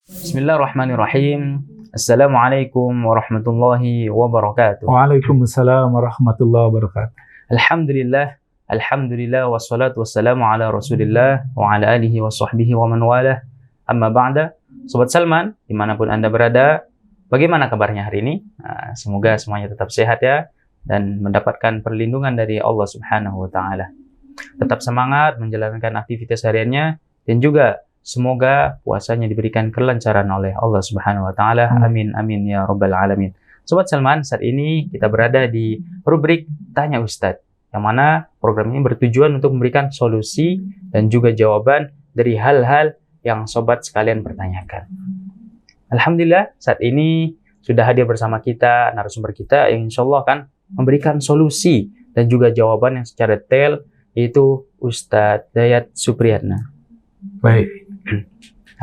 Bismillahirrahmanirrahim. Assalamualaikum warahmatullahi wabarakatuh. Waalaikumsalam warahmatullahi wabarakatuh. Alhamdulillah, wassalatu wassalamu ala Rasulillah wa ala alihi wa sahbihi wa man walah. Amma ba'da. Sobat Salman, dimanapun Anda berada, bagaimana kabarnya hari ini? Semoga semuanya tetap sehat ya, dan mendapatkan perlindungan dari Allah Subhanahu wa Ta'ala. Tetap semangat menjalankan aktivitas hariannya, dan juga semoga puasanya diberikan kelancaran oleh Allah Subhanahu wa Ta'ala. Amin, amin ya Rabbal Alamin. Sobat Salman, saat ini kita berada di rubrik Tanya Ustadz, yang mana program ini bertujuan untuk memberikan solusi dan juga jawaban dari hal-hal yang sobat sekalian pertanyakan. Alhamdulillah, saat ini sudah hadir bersama kita narasumber kita yang insya Allah akan memberikan solusi dan juga jawaban yang secara detail, yaitu Ustadz Dayat Supriyatna. Baik.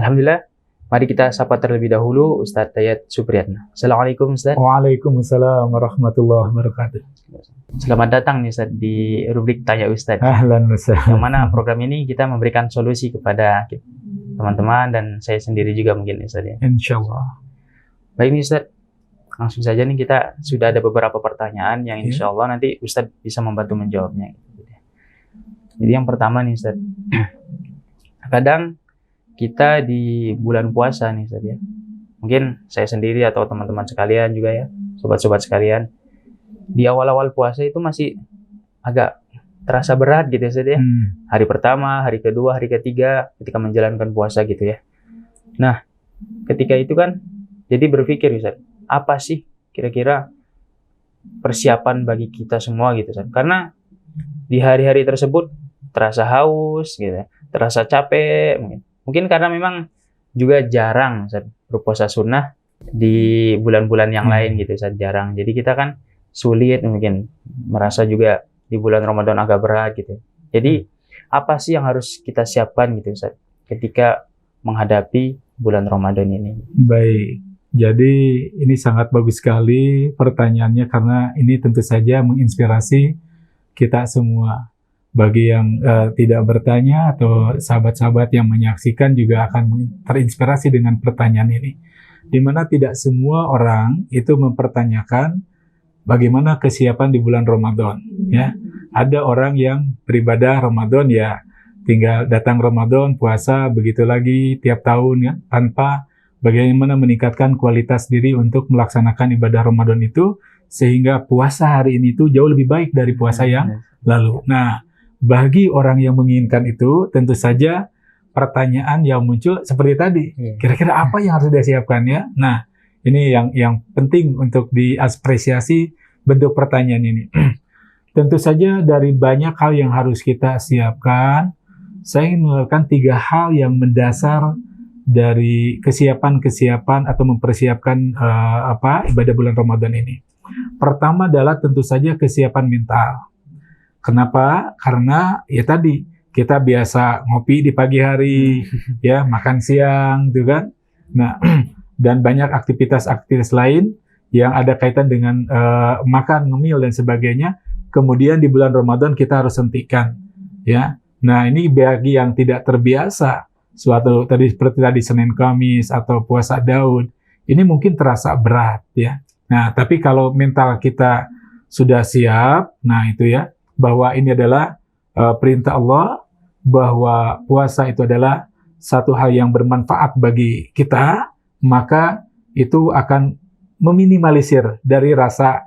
Alhamdulillah, mari kita sapa terlebih dahulu Ustadz Dayat Supriyatna. Assalamualaikum Ustadz. Waalaikumsalam warahmatullahi wabarakatuh. Selamat datang nih Ustadz di rubrik Tanya Ustadz. Ahlan wasahlan. Yang mana program ini kita memberikan solusi kepada teman-teman dan saya sendiri juga mungkin Ustadz ya. Insyaallah. Baik nih Ustadz, langsung saja nih kita sudah ada beberapa pertanyaan yang insya Allah nanti Ustadz bisa membantu menjawabnya. Jadi yang pertama nih Ustadz, kadang kita di bulan puasa nih Ustadz ya, mungkin saya sendiri atau teman-teman sekalian juga ya, sobat-sobat sekalian, di awal-awal puasa itu masih agak terasa berat gitu ya Ustadz ya. Hari pertama, hari kedua, hari ketiga ketika menjalankan puasa gitu ya. Nah, ketika itu kan jadi berpikir Ustadz, apa sih kira-kira persiapan bagi kita semua gitu Ustadz? Karena di hari-hari tersebut terasa haus gitu ya, terasa capek mungkin karena memang juga jarang Ustadz berpuasa sunnah di bulan-bulan yang lain gitu Ustadz, jarang. Jadi kita kan sulit mungkin merasa juga di bulan Ramadan agak berat gitu. Jadi apa sih yang harus kita siapkan gitu Ustadz ketika menghadapi bulan Ramadan ini? Baik. Jadi ini sangat bagus sekali pertanyaannya, karena ini tentu saja menginspirasi kita semua. Bagi yang tidak bertanya atau sahabat-sahabat yang menyaksikan juga akan terinspirasi dengan pertanyaan ini. Di mana tidak semua orang itu mempertanyakan bagaimana kesiapan di bulan Ramadan. Ya, ada orang yang beribadah Ramadan ya tinggal datang Ramadan puasa begitu lagi tiap tahun ya, tanpa bagaimana meningkatkan kualitas diri untuk melaksanakan ibadah Ramadan itu sehingga puasa hari ini itu jauh lebih baik dari puasa yang lalu. Nah, bagi orang yang menginginkan itu, tentu saja pertanyaan yang muncul seperti tadi. Kira-kira apa yang harus disiapkan ya? Nah, ini yang penting untuk diapresiasi bentuk pertanyaan ini. Tentu saja dari banyak hal yang harus kita siapkan, saya ingin mengatakan 3 hal yang mendasar dari kesiapan atau mempersiapkan ibadah bulan Ramadan ini. Pertama adalah tentu saja kesiapan mental. Kenapa? Karena ya tadi kita biasa ngopi di pagi hari, ya makan siang, gitu kan. Nah, dan banyak aktivitas lain yang ada kaitan dengan makan, ngemil dan sebagainya. Kemudian di bulan Ramadan kita harus hentikan, ya. Nah, ini bagi yang tidak terbiasa suatu tadi seperti tadi Senin Kamis atau puasa Daud, ini mungkin terasa berat, ya. Nah, tapi kalau mental kita sudah siap, nah itu ya, bahwa ini adalah perintah Allah, bahwa puasa itu adalah satu hal yang bermanfaat bagi kita, maka itu akan meminimalisir dari rasa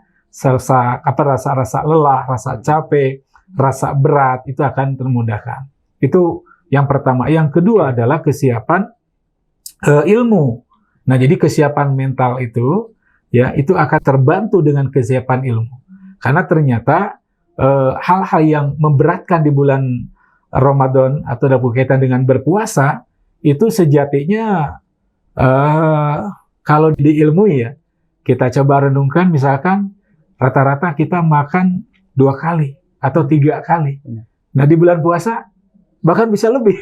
lelah, rasa capek, rasa berat, itu akan termudahkan. Itu yang pertama. Yang kedua adalah kesiapan ilmu. Nah, jadi kesiapan mental itu ya itu akan terbantu dengan kesiapan ilmu. Karena ternyata hal-hal yang memberatkan di bulan Ramadan atau ada berkaitan dengan berpuasa itu sejatinya kalau diilmui ya, kita coba renungkan, misalkan rata-rata kita makan 2 kali atau 3 kali. Nah, di bulan puasa bahkan bisa lebih.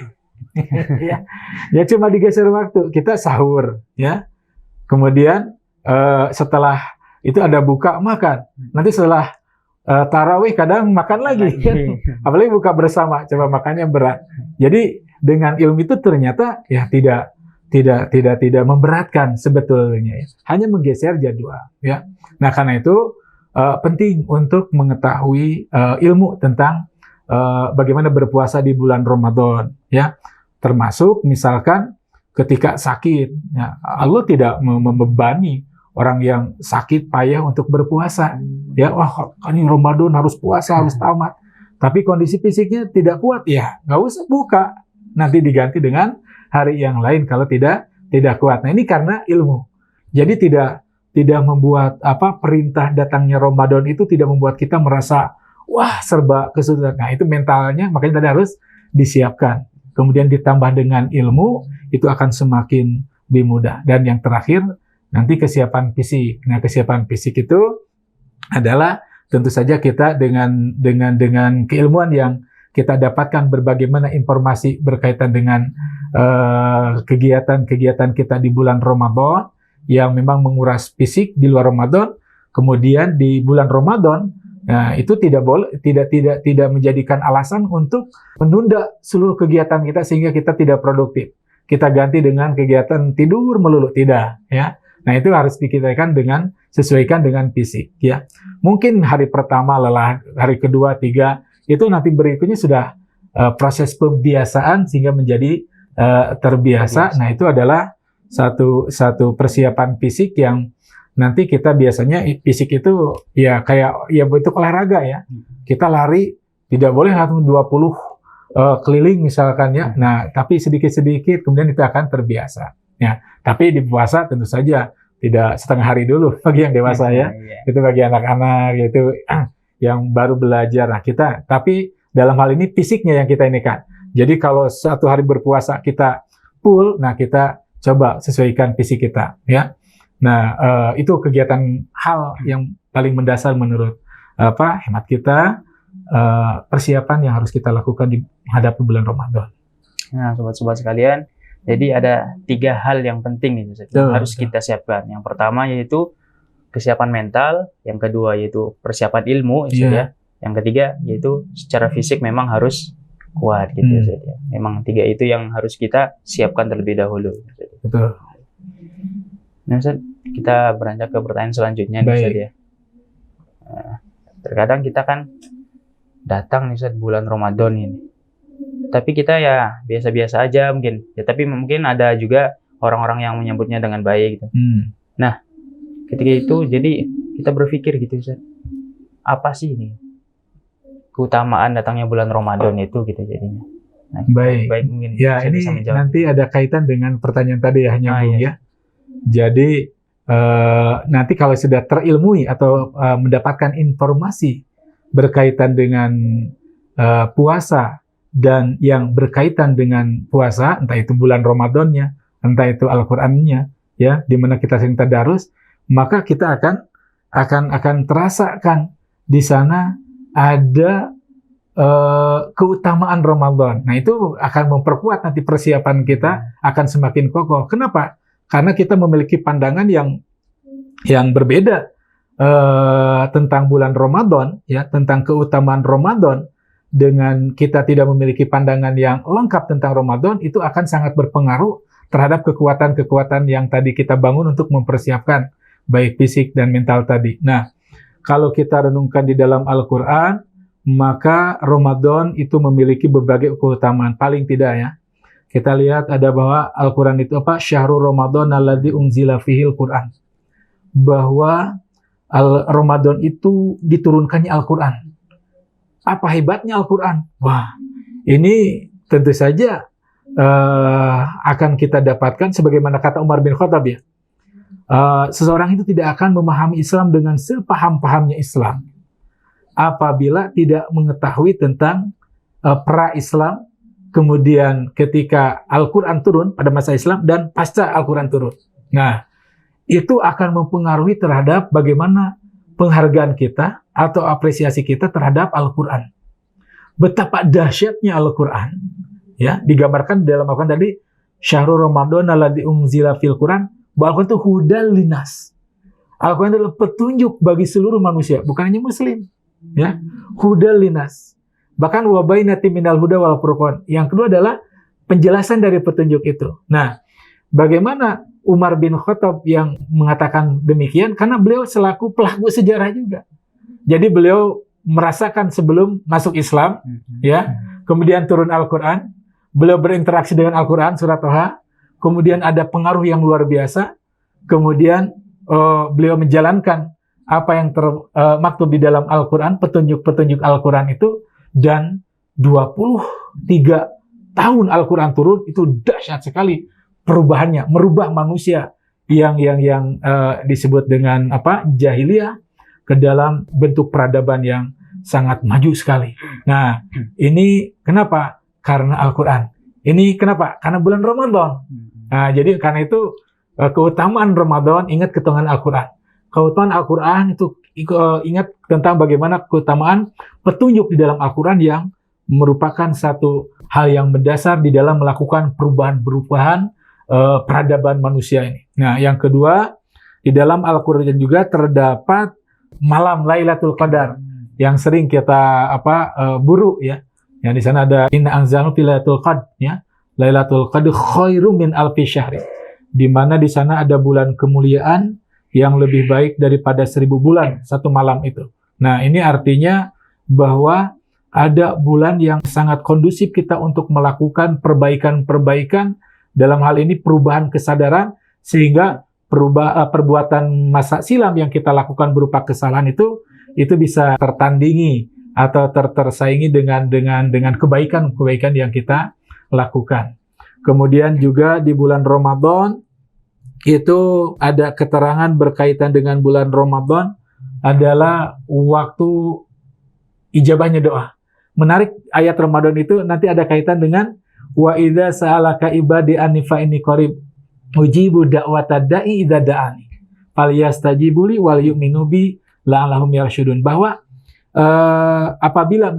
Ya cuma digeser waktu, kita sahur ya. Kemudian setelah itu ada buka makan. Nanti setelah tarawih kadang makan lagi, apalagi buka bersama, coba makannya berat. Jadi dengan ilmu itu ternyata ya tidak tidak memberatkan sebetulnya ya. Hanya menggeser jadwal ya. Nah, karena itu penting untuk mengetahui ilmu tentang bagaimana berpuasa di bulan Ramadan ya. Termasuk misalkan ketika sakit ya, Allah tidak membebani orang yang sakit payah untuk berpuasa ya. Wah, ini Ramadan harus puasa, harus tamat. Tapi kondisi fisiknya tidak kuat ya, nggak usah buka. Nanti diganti dengan hari yang lain kalau tidak kuat. Nah, ini karena ilmu. Jadi tidak membuat perintah datangnya Ramadan itu tidak membuat kita merasa wah serba kesulitan. Nah, itu mentalnya makanya tadi harus disiapkan. Kemudian ditambah dengan ilmu itu akan semakin lebih mudah. Dan yang terakhir nanti kesiapan fisik. Nah, kesiapan fisik itu adalah tentu saja kita dengan keilmuan yang kita dapatkan berbagai informasi berkaitan dengan kegiatan-kegiatan kita di bulan Ramadan yang memang menguras fisik di luar Ramadan. Kemudian di bulan Ramadan itu tidak menjadikan alasan untuk menunda seluruh kegiatan kita sehingga kita tidak produktif. Kita ganti dengan kegiatan tidur melulu, tidak ya. Nah, itu harus sesuaikan dengan fisik ya. Mungkin hari pertama lelah, hari kedua, tiga itu nanti berikutnya sudah proses pembiasaan sehingga menjadi terbiasa. Nah, itu adalah satu persiapan fisik yang nanti kita biasanya fisik itu ya kayak ya bentuk olahraga ya. Kita lari tidak boleh langsung 20 keliling misalkan ya. Nah, tapi sedikit-sedikit kemudian itu akan terbiasa. Ya, tapi di puasa tentu saja tidak setengah hari dulu bagi yang dewasa ya. Itu bagi anak-anak itu yang baru belajar. Nah, tapi dalam hal ini fisiknya yang kita ini kan. Jadi kalau satu hari berpuasa kita full, nah kita coba sesuaikan fisik kita ya. Nah, itu kegiatan hal yang paling mendasar menurut hemat kita, persiapan yang harus kita lakukan di menghadapi bulan Ramadan. Nah, sobat-sobat sekalian, jadi ada 3 hal yang penting itu yang harus kita siapkan. Yang pertama yaitu kesiapan mental, yang kedua yaitu persiapan ilmu ya. Yang ketiga yaitu secara fisik memang harus kuat gitu ya. Memang 3 itu yang harus kita siapkan terlebih dahulu. Betul. Nah, Ustaz, kita beranjak ke pertanyaan selanjutnya nih Ustaz ya. Terkadang kita kan datang nih Ustaz bulan Ramadan ini. Tapi kita ya biasa-biasa aja mungkin. Ya, tapi mungkin ada juga orang-orang yang menyambutnya dengan baik gitu. Nah, ketika itu jadi kita berpikir gitu Ustaz. Apa sih ini keutamaan datangnya bulan Ramadan itu gitu jadinya. Nah, baik mungkin ya ini nanti ada kaitan dengan pertanyaan tadi ya nyambung ya. Jadi nanti kalau sudah terilmui atau mendapatkan informasi berkaitan dengan puasa dan yang berkaitan dengan puasa, entah itu bulan Ramadannya, entah itu Al-Qur'annya, ya, di mana kita sering tadarus, maka kita akan terasakan di sana ada keutamaan Ramadan. Nah, itu akan memperkuat nanti persiapan kita akan semakin kokoh. Kenapa? Karena kita memiliki pandangan yang berbeda tentang bulan Ramadan, ya, tentang keutamaan Ramadan. Dengan kita tidak memiliki pandangan yang lengkap tentang Ramadan, itu akan sangat berpengaruh terhadap kekuatan-kekuatan yang tadi kita bangun untuk mempersiapkan baik fisik dan mental tadi. Nah, kalau kita renungkan di dalam Al-Quran, maka Ramadan itu memiliki berbagai keutamaan. Paling tidak ya, kita lihat ada bahwa Al-Quran itu apa? Syahrul Ramadan alladzi unzila fihil Quran. Bahwa Ramadan itu diturunkannya Al-Quran. Apa hebatnya Al-Quran? Wah, ini tentu saja akan kita dapatkan sebagaimana kata Umar bin Khattab ya. Seseorang itu tidak akan memahami Islam dengan sepaham-pahamnya Islam apabila tidak mengetahui tentang pra-Islam, kemudian ketika Al-Quran turun pada masa Islam dan pasca Al-Quran turun. Nah, itu akan mempengaruhi terhadap bagaimana penghargaan kita atau apresiasi kita terhadap Al-Quran. Betapa dahsyatnya Al-Quran, ya, digambarkan dalam Al-Quran tadi, Syahrul Ramadan alladzi unzila fil Quran, bahwa Al-Quran itu hudal linas. Al-Quran adalah petunjuk bagi seluruh manusia, bukan hanya muslim, ya. Hudal linas. Bahkan wa bainatin minal huda wal furqan. Yang kedua adalah penjelasan dari petunjuk itu. Nah, bagaimana Umar bin Khattab yang mengatakan demikian? Karena beliau selaku pelaku sejarah juga. Jadi beliau merasakan sebelum masuk Islam, ya, kemudian turun Al-Quran, beliau berinteraksi dengan Al-Quran, surat Toha, kemudian ada pengaruh yang luar biasa, kemudian beliau menjalankan apa yang termaktub di dalam Al-Quran, petunjuk-petunjuk Al-Quran itu, dan 23 tahun Al-Quran turun, itu dahsyat sekali perubahannya, merubah manusia yang disebut dengan jahiliyah ke dalam bentuk peradaban yang sangat maju sekali. Nah, ini kenapa? Karena Al-Quran. Ini kenapa? Karena bulan Ramadan. Nah, jadi karena itu keutamaan Ramadan, ingat keutamaan Al-Quran. Keutamaan Al-Quran itu ingat tentang bagaimana keutamaan petunjuk di dalam Al-Quran yang merupakan satu hal yang mendasar di dalam melakukan perubahan-perubahan peradaban manusia ini. Nah, yang kedua, di dalam Al-Quran juga terdapat malam Lailatul Qadar yang sering kita buru ya. Yang di sana ada inna anzalnahu fi Lailatul Qadr ya. Lailatul Qadr khairum min alfi syahri. Di mana di sana ada bulan kemuliaan yang lebih baik daripada 1000 bulan satu malam itu. Nah, ini artinya bahwa ada bulan yang sangat kondusif kita untuk melakukan perbaikan-perbaikan, dalam hal ini perubahan kesadaran, sehingga perbuatan masa silam yang kita lakukan berupa kesalahan itu bisa tertandingi atau tersaingi dengan kebaikan-kebaikan yang kita lakukan. Kemudian juga di bulan Ramadan itu ada keterangan berkaitan dengan bulan Ramadan adalah waktu ijabahnya doa. Menarik, ayat Ramadan itu nanti ada kaitan dengan wa idza sa'alaka ibadi anni fa inni qarib ujibu da'watad da'i idza da'ani falyastajibuli wal yu'minu bi la'allahum yarsyudun. Bahwa apabila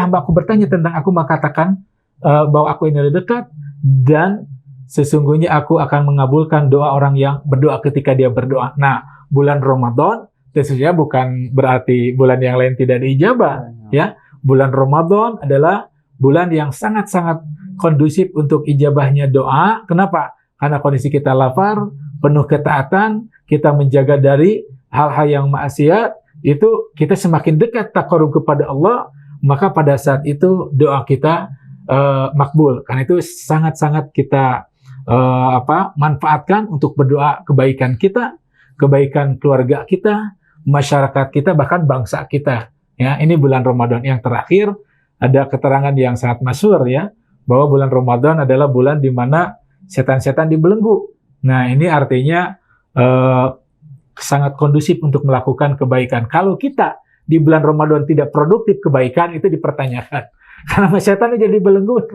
hambaku bertanya tentang aku, maka katakan bahwa aku ini dekat, dan sesungguhnya aku akan mengabulkan doa orang yang berdoa ketika dia berdoa. Nah, bulan Ramadan tentunya bukan berarti bulan yang lain tidak diijabah, ya. Bulan Ramadan adalah bulan yang sangat-sangat kondusif untuk ijabahnya doa. Kenapa? Karena kondisi kita lapar, penuh ketaatan, kita menjaga dari hal-hal yang maksiat, itu kita semakin dekat taqarrub kepada Allah, maka pada saat itu doa kita makbul. Karena itu sangat-sangat kita manfaatkan untuk berdoa kebaikan kita, kebaikan keluarga kita, masyarakat kita, bahkan bangsa kita. Ya, ini bulan Ramadan. Yang terakhir ada keterangan yang sangat masyhur ya, bahwa bulan Ramadan adalah bulan di mana setan-setan dibelenggu. Nah, ini artinya sangat kondusif untuk melakukan kebaikan. Kalau kita di bulan Ramadan tidak produktif kebaikan, itu dipertanyakan. Karena setan jadi belenggu,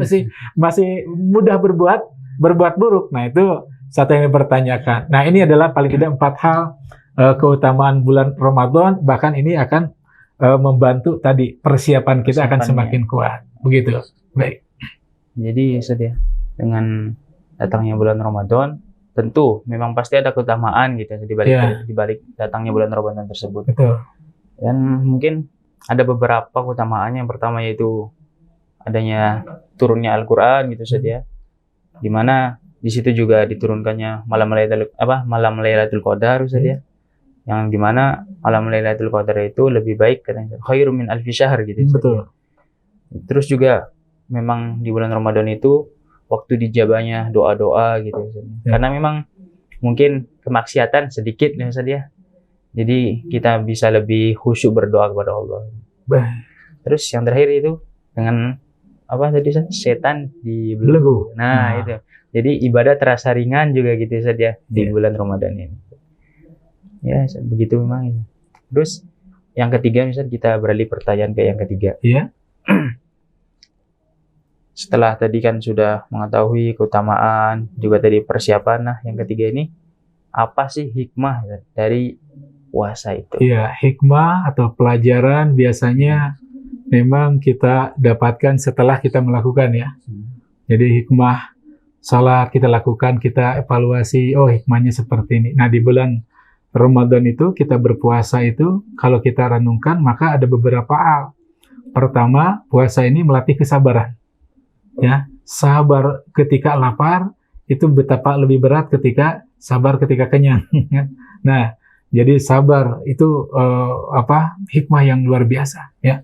masih mudah berbuat buruk. Nah, itu satu yang dipertanyakan. Nah, ini adalah paling tidak 4 hal keutamaan bulan Ramadan. Bahkan ini akan membantu tadi persiapan kita akan semakin kuat. Begitu. Baik. Jadi sedia dengan datangnya bulan Ramadan, tentu memang pasti ada keutamaan gitu di balik datangnya bulan Ramadan tersebut. Betul. Dan mungkin ada beberapa keutamaan. Yang pertama yaitu adanya turunnya Al-Quran gitu saja, di mana di situ juga diturunkannya malam Lailatul Qadar saja, yang di mana malam Lailatul Qadar itu lebih baik katanya khairum min alfi syahr gitu. Betul. Terus juga memang di bulan Ramadan itu waktu dijabahnya doa-doa gitu karena memang mungkin kemaksiatan sedikit nih saja, jadi kita bisa lebih khusyuk berdoa kepada Allah. Terus yang terakhir itu dengan setan dibelenggu. Nah, itu. Jadi ibadah terasa ringan juga gitu saja di bulan Ramadan ini. Ya, begitu memang ini. Terus yang ketiga, misalnya kita beralih pertanyaan ke yang ketiga. Iya. Setelah tadi kan sudah mengetahui keutamaan, juga tadi persiapan. Nah, yang ketiga ini apa sih hikmah dari puasa itu? Iya, hikmah atau pelajaran biasanya memang kita dapatkan setelah kita melakukan ya. Jadi hikmah salat kita lakukan, kita evaluasi, oh hikmahnya seperti ini. Nah, di bulan Ramadan itu kita berpuasa itu, kalau kita renungkan maka ada beberapa hal. Pertama, puasa ini melatih kesabaran. Ya, sabar ketika lapar itu betapa lebih berat ketika sabar ketika kenyang. Nah, jadi sabar itu hikmah yang luar biasa ya.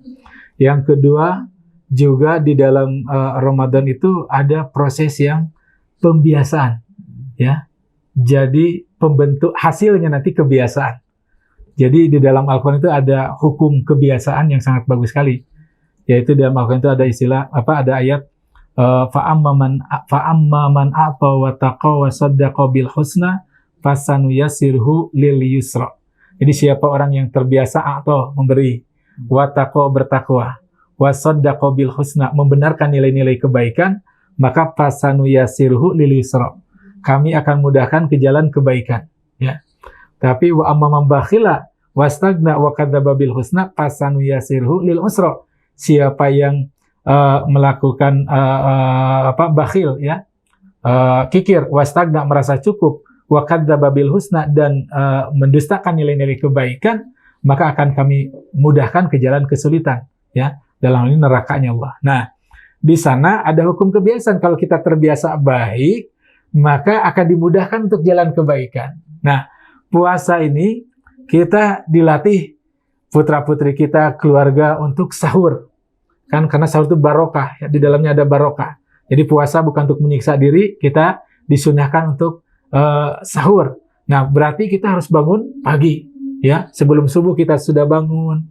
Yang kedua juga di dalam Ramadan itu ada proses yang pembiasaan ya. Jadi pembentuk hasilnya nanti kebiasaan. Jadi di dalam Al-Qur'an itu ada hukum kebiasaan yang sangat bagus sekali. Yaitu di dalam Al-Qur'an itu ada istilah ada ayat fa'amma man a'ta wa taqa wa saddaqa bil husna fasanuyasirhu lil yusra. Jadi siapa orang yang terbiasa atau memberi, wa taqa bertakwa, wa saddaqa bil husna membenarkan nilai-nilai kebaikan, maka fasanuyasirhu lil yusra. Kami akan mudahkan ke jalan kebaikan, ya. Tapi wa amma man bakhila wastagna wa kadzdzaba bil husna fasanuyasirhu lil usra. Siapa yang melakukan bakhil ya, kikir, wastagna merasa cukup, wa kadzdzaba bil husna dan mendustakan nilai-nilai kebaikan, maka akan kami mudahkan ke jalan kesulitan ya, dalam hal ini nerakanya Allah. Nah, di sana ada hukum kebiasaan. Kalau kita terbiasa baik, maka akan dimudahkan untuk jalan kebaikan. Nah, puasa ini kita dilatih putra-putri kita, keluarga untuk sahur. Kan karena sahur itu barokah, ya, di dalamnya ada barokah. Jadi puasa bukan untuk menyiksa diri, kita disunahkan untuk sahur. Nah, berarti kita harus bangun pagi, ya. Sebelum subuh kita sudah bangun.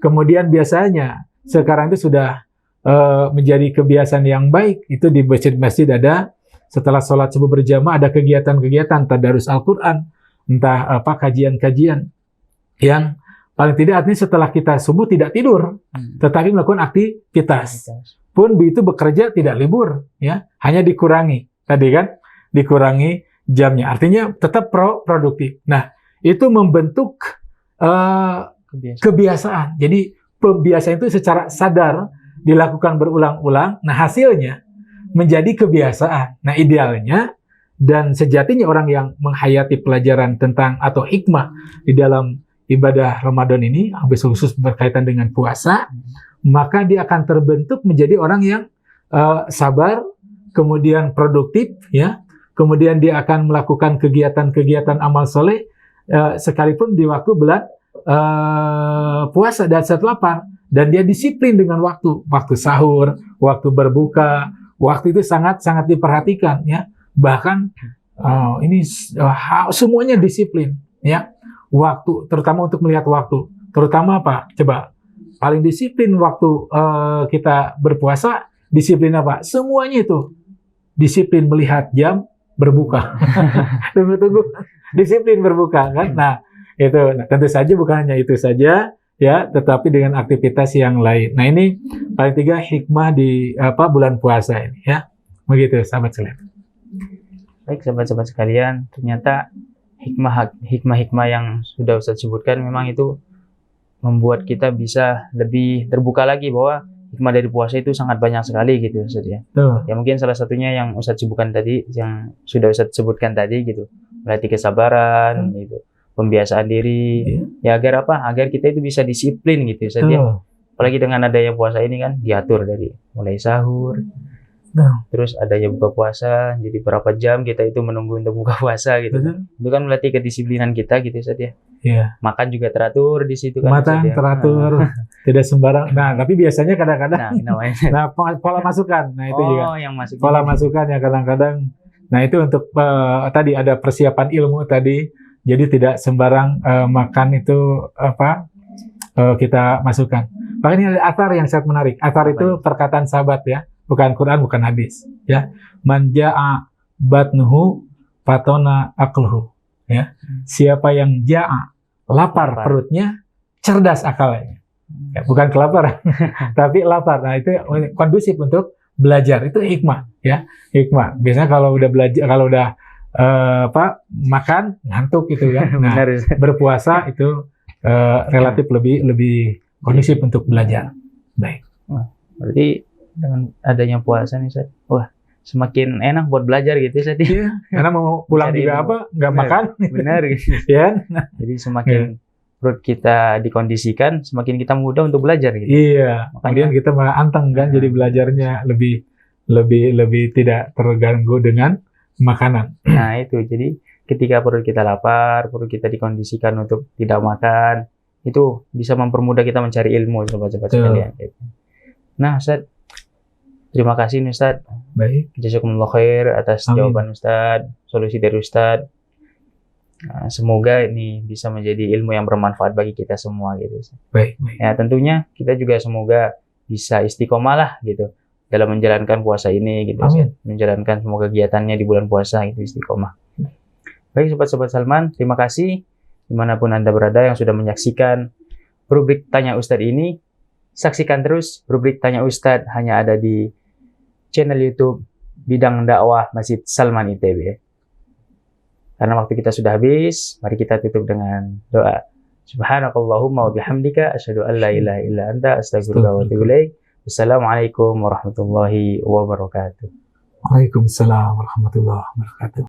Kemudian biasanya sekarang itu sudah menjadi kebiasaan yang baik. Itu di masjid-masjid ada setelah sholat subuh berjamaah ada kegiatan-kegiatan tadarus Al-Quran, entah kajian-kajian yang paling tidak artinya setelah kita subuh tidak tidur, tetapi melakukan aktivitas. Pun begitu bekerja tidak libur, ya, hanya dikurangi. Tadi kan dikurangi jamnya, artinya tetap produktif. Nah, itu membentuk kebiasaan. Jadi pembiasaan itu secara sadar dilakukan berulang-ulang. Nah, hasilnya menjadi kebiasaan. Nah, idealnya dan sejatinya orang yang menghayati pelajaran tentang atau hikmah di dalam ibadah Ramadan ini, khusus berkaitan dengan puasa, maka dia akan terbentuk menjadi orang yang sabar, kemudian produktif, ya. Kemudian dia akan melakukan kegiatan-kegiatan amal soleh sekalipun di waktu bulan puasa dan saat lapar, dan dia disiplin dengan waktu sahur, waktu berbuka, waktu itu sangat diperhatikan, ya. Bahkan ini semuanya disiplin, ya. Waktu, terutama untuk melihat waktu, terutama apa? Coba paling disiplin waktu kita berpuasa, disiplin apa? Semuanya itu disiplin melihat jam berbuka. Tunggu, disiplin berbuka kan? Nah, itu tentu saja bukan hanya itu saja, ya, tetapi dengan aktivitas yang lain. Nah, ini paling 3 hikmah di bulan puasa ini, ya. Begitu, sahabat sekalian. Baik, sahabat-sahabat sekalian, ternyata hikmah-hikmah yang sudah Ustaz sebutkan memang itu membuat kita bisa lebih terbuka lagi bahwa hikmah dari puasa itu sangat banyak sekali gitu Ustaz ya. Ya mungkin salah satunya yang Ustaz sebutkan tadi, yang sudah Ustaz sebutkan tadi gitu, melatih kesabaran gitu, pembiasaan diri, ya agar apa? Agar kita itu bisa disiplin gitu Ustaz ya. Apalagi dengan adanya puasa ini kan diatur dari mulai sahur, terus adanya buka puasa, jadi berapa jam kita itu menunggu untuk buka puasa gitu. Itu kan melatih kedisiplinan kita gitu Ustaz ya. Makan juga teratur di situ kan. Makan teratur, tidak sembarang. Nah, tapi biasanya kadang-kadang pola masukan. Nah, itu juga. Yang masukin. Pola masukan ya kadang-kadang. Nah, itu untuk tadi ada persiapan ilmu tadi. Jadi tidak sembarang makan itu kita masukkan. Bahkan ini ada athar yang sangat menarik. Athar itu perkataan sahabat ya. Bukan Quran, bukan hadis, ya. Man ja'a batnuhu fatona aqluhu, ya. Siapa yang ja'a, lapar perutnya, cerdas akalnya. Ya, bukan kelaparan, tapi lapar. Nah, itu kondusif untuk belajar. Itu hikmah, ya. Hikmah. Biasanya kalau udah belajar, kalau udah makan ngantuk gitu ya. Nah, berpuasa itu relatif lebih kondusif untuk belajar. Baik. Berarti dengan adanya puasa nih Ustaz, wah semakin enak buat belajar gitu Ustaz. Iya, karena mau pulang juga nggak makan. Benar gitu. Ya. Jadi semakin perut kita dikondisikan, semakin kita mudah untuk belajar gitu. Iya. Kemudian kita malah anteng kan, jadi belajarnya lebih tidak terganggu dengan makanan. Nah itu, jadi ketika perut kita lapar, perut kita dikondisikan untuk tidak makan, itu bisa mempermudah kita mencari ilmu, sobat-sobat sekalian. Nah Ustaz, terima kasih nih Ustaz. Baik. Jazakumullah khair atas Amin. jawaban Ustaz, solusi dari Ustaz. Nah, semoga ini bisa menjadi ilmu yang bermanfaat bagi kita semua gitu. Baik, baik. Ya tentunya kita juga semoga bisa istiqomah lah gitu dalam menjalankan puasa ini gitu. Amin. Menjalankan semua kegiatannya di bulan puasa itu istiqomah. Baik sobat-sobat Salman, terima kasih dimanapun Anda berada yang sudah menyaksikan rubrik Tanya Ustadz ini. Saksikan terus rubrik Tanya Ustadz hanya ada di channel YouTube Bidang Dakwah Masjid Salman ITB. Karena waktu kita sudah habis, mari kita tutup dengan doa. Subhanakallahumma wa bihamdika asyhadu an la ilaha illa anta astaghfiruka wa atubu ilaik. Wassalamualaikum warahmatullahi wabarakatuh. Waalaikumsalam warahmatullahi wabarakatuh.